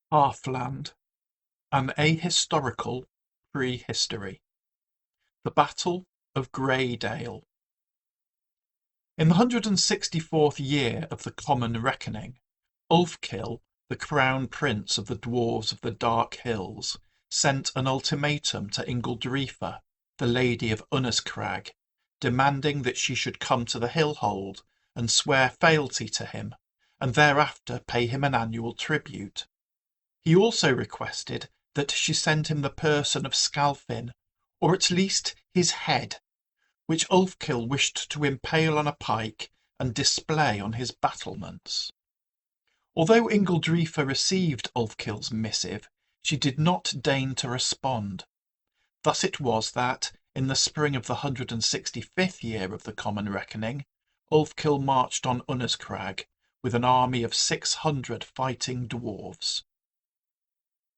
Halfland, an ahistorical prehistory. The Battle of Greydale. In the 164th year of the Common Reckoning, Ulfkill, the crown prince of the dwarves of the Dark Hills, sent an ultimatum to Ingildrifa, the lady of Unnascrag, demanding that she should come to the Hillhold and swear fealty to him, and thereafter pay him an annual tribute. He also requested that she send him the person of Scalfin, or at least his head, which Ulfkill wished to impale on a pike and display on his battlements. Although Ingildrifa received Ulfkill's missive, she did not deign to respond. Thus it was that, in the spring of the 165th year of the Common Reckoning, Ulfkill marched on Unnascrag with an army of 600 fighting dwarves.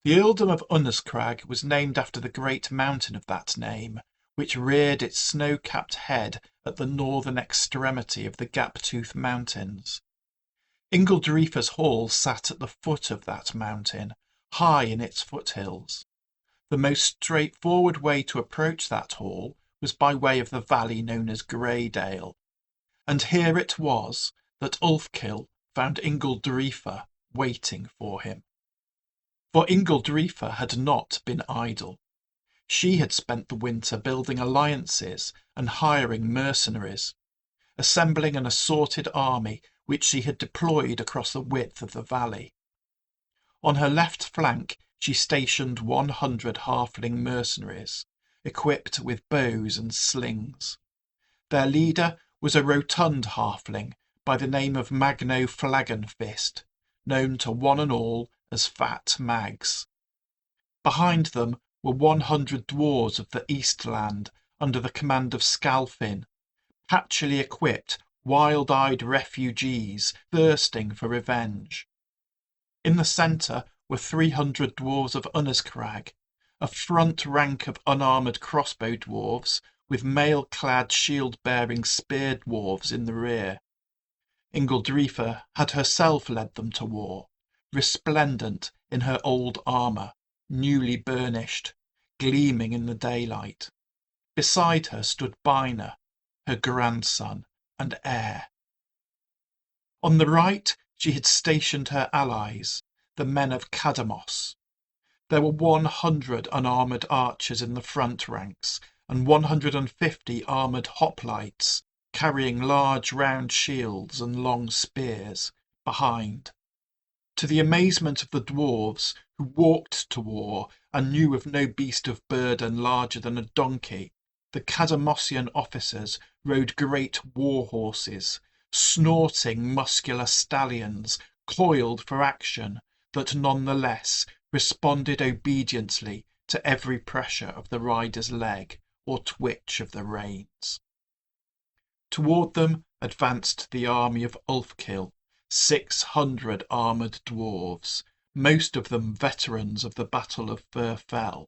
The earldom of Unnascrag was named after the great mountain of that name, which reared its snow-capped head at the northern extremity of the Gaptooth Mountains. Ingildrifa's hall sat at the foot of that mountain, high in its foothills. The most straightforward way to approach that hall was by way of the valley known as Greydale, and here it was that Ulfkill found Ingildrifa waiting for him. For Ingildrifa had not been idle. She had spent the winter building alliances and hiring mercenaries, assembling an assorted army which she had deployed across the width of the valley. On her left flank she stationed 100 halfling mercenaries, equipped with bows and slings. Their leader was a rotund halfling by the name of Magno Flagonfist, known to one and all as Fat Mags. Behind them were 100 dwarves of the Eastland under the command of Scalfin, patchily equipped, wild-eyed refugees thirsting for revenge. In the centre were 300 dwarves of Unnascrag, a front rank of unarmoured crossbow dwarves with mail-clad shield-bearing spear dwarves in the rear. Ingildrifa had herself led them to war, resplendent in her old armour, newly burnished, gleaming in the daylight. Beside her stood Bina, her grandson and heir. On the right she had stationed her allies, the men of Cadamos. There were 100 unarmoured archers in the front ranks, and 150 armoured hoplites, carrying large round shields and long spears, behind. To the amazement of the dwarves, who walked to war and knew of no beast of burden larger than a donkey, the Cadamossian officers rode great war horses, snorting muscular stallions coiled for action, that none the less responded obediently to every pressure of the rider's leg or twitch of the reins. Toward them advanced the army of Ulfkill, 600 armoured dwarves, most of them veterans of the Battle of Firfell,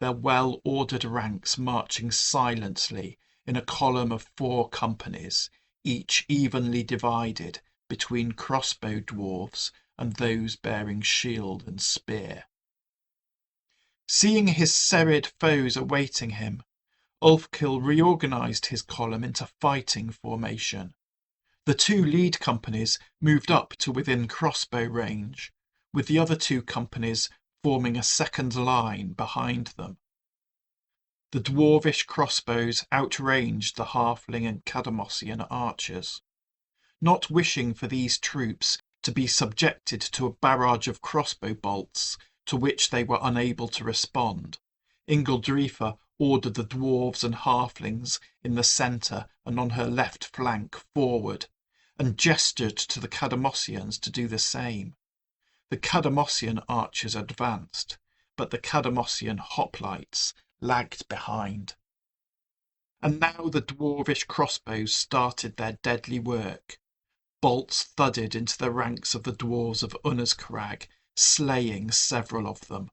their well-ordered ranks marching silently in a column of 4 companies, each evenly divided between crossbow dwarves and those bearing shield and spear. Seeing his serried foes awaiting him, Ulfkill reorganised his column into fighting formation. The 2 lead companies moved up to within crossbow range, with the other 2 companies forming a second line behind them. The dwarvish crossbows outranged the halfling and Cadamossian archers. Not wishing for these troops to be subjected to a barrage of crossbow bolts to which they were unable to respond, Ingildrifa ordered the dwarves and halflings in the centre and on her left flank forward, and gestured to the Cadamossians to do the same. The Cadamossian archers advanced, but the Cadamossian hoplites lagged behind. And now the dwarvish crossbows started their deadly work. Bolts thudded into the ranks of the dwarves of Unnascrag, slaying several of them.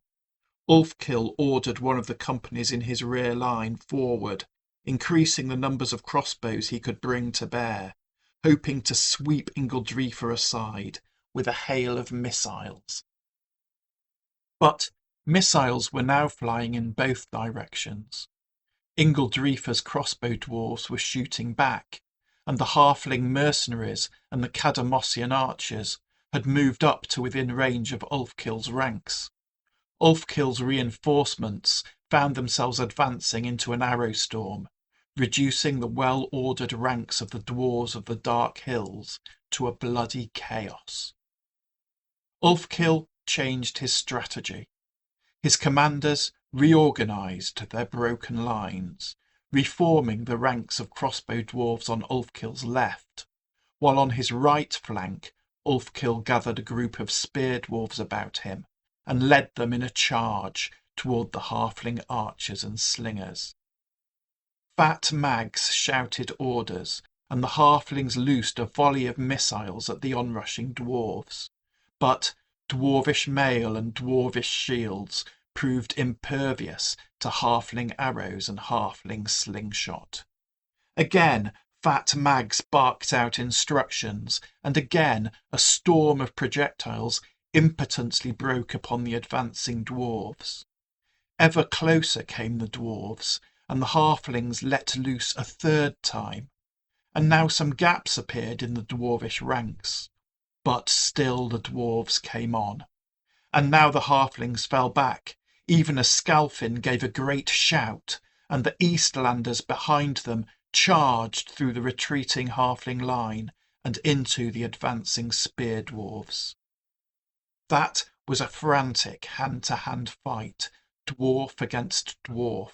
Ulfkill ordered one of the companies in his rear line forward, increasing the numbers of crossbows he could bring to bear, hoping to sweep Ingildrifa aside with a hail of missiles. But missiles were now flying in both directions. Ingildrifa's crossbow dwarves were shooting back, and the halfling mercenaries and the Cadamossian archers had moved up to within range of Ulfkill's ranks. Ulfkill's reinforcements found themselves advancing into an arrow storm, reducing the well-ordered ranks of the dwarves of the Dark Hills to a bloody chaos. Ulfkill changed his strategy. His commanders reorganised their broken lines, reforming the ranks of crossbow dwarves on Ulfkill's left, while on his right flank Ulfkill gathered a group of spear dwarves about him and led them in a charge toward the halfling archers and slingers. Fat Mags shouted orders, and the halflings loosed a volley of missiles at the onrushing dwarves. But dwarvish mail and dwarvish shields proved impervious to halfling arrows and halfling slingshot. Again, Fat Mags barked out instructions, and again a storm of projectiles impotently broke upon the advancing dwarves. Ever closer came the dwarves, and the halflings let loose a third time, and now some gaps appeared in the dwarvish ranks. But still the dwarves came on, and now the halflings fell back, even as Scalfin gave a great shout, and the Eastlanders behind them charged through the retreating halfling line and into the advancing spear dwarves. That was a frantic hand-to-hand fight, dwarf against dwarf.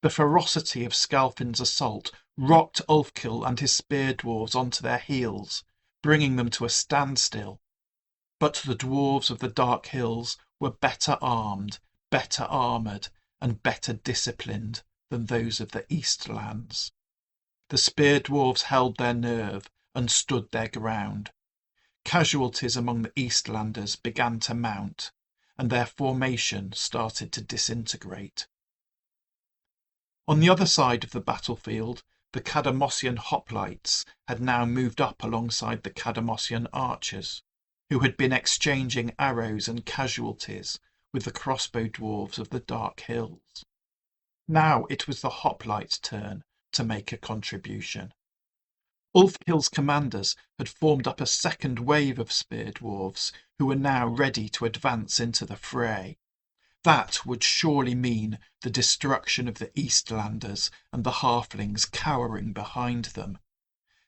The ferocity of Scalfin's assault rocked Ulfkill and his spear dwarves onto their heels, bringing them to a standstill. But the dwarves of the Dark Hills were better armed, better armoured, and better disciplined than those of the Eastlands. The spear dwarves held their nerve and stood their ground. Casualties among the Eastlanders began to mount, and their formation started to disintegrate. On the other side of the battlefield, the Cadamossian hoplites had now moved up alongside the Cadamossian archers, who had been exchanging arrows and casualties with the crossbow dwarves of the Dark Hills. Now it was the hoplites' turn to make a contribution. Ulfkill's commanders had formed up a second wave of spear dwarves who were now ready to advance into the fray. That would surely mean the destruction of the Eastlanders and the halflings cowering behind them.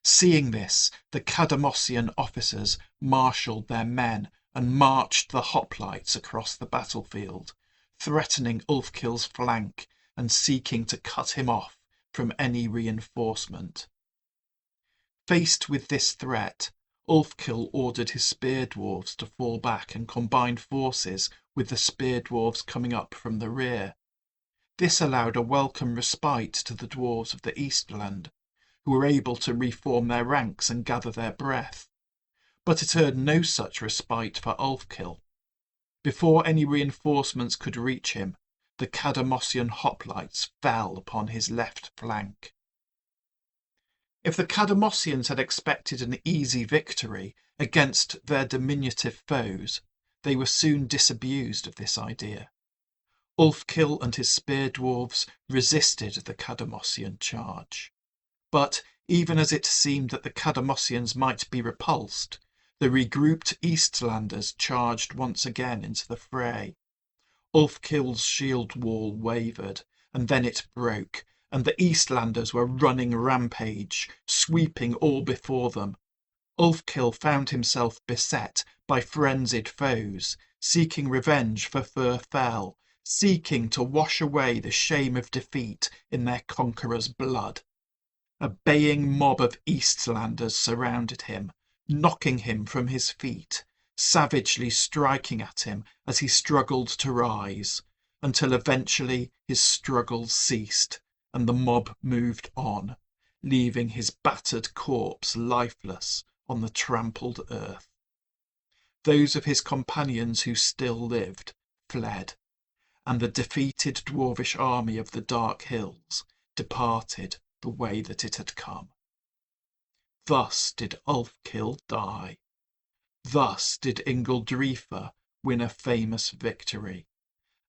Seeing this, the Cadamossian officers marshalled their men and marched the hoplites across the battlefield, threatening Ulfkill's flank and seeking to cut him off from any reinforcement. Faced with this threat, Ulfkill ordered his spear dwarves to fall back and combine forces with the spear dwarves coming up from the rear. This allowed a welcome respite to the dwarves of the Eastland, who were able to reform their ranks and gather their breath. But it earned no such respite for Ulfkill. Before any reinforcements could reach him, the Cadamossian hoplites fell upon his left flank. If the Cadamossians had expected an easy victory against their diminutive foes, they were soon disabused of this idea. Ulfkill and his spear dwarves resisted the Cadamossian charge. But even as it seemed that the Cadamossians might be repulsed, the regrouped Eastlanders charged once again into the fray. Ulfkill's shield wall wavered, and then it broke, and the Eastlanders were running rampage, sweeping all before them. Ulfkill found himself beset by frenzied foes, seeking revenge for Fell, seeking to wash away the shame of defeat in their conqueror's blood. A baying mob of Eastlanders surrounded him, knocking him from his feet, savagely striking at him as he struggled to rise, until eventually his struggles ceased and the mob moved on, leaving his battered corpse lifeless on the trampled earth. Those of his companions who still lived fled, and the defeated dwarvish army of the Dark Hills departed the way that it had come. Thus did Ulfkill die. Thus did Ingildrifa win a famous victory,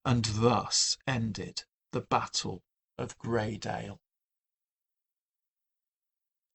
and thus ended the Battle of Greydale.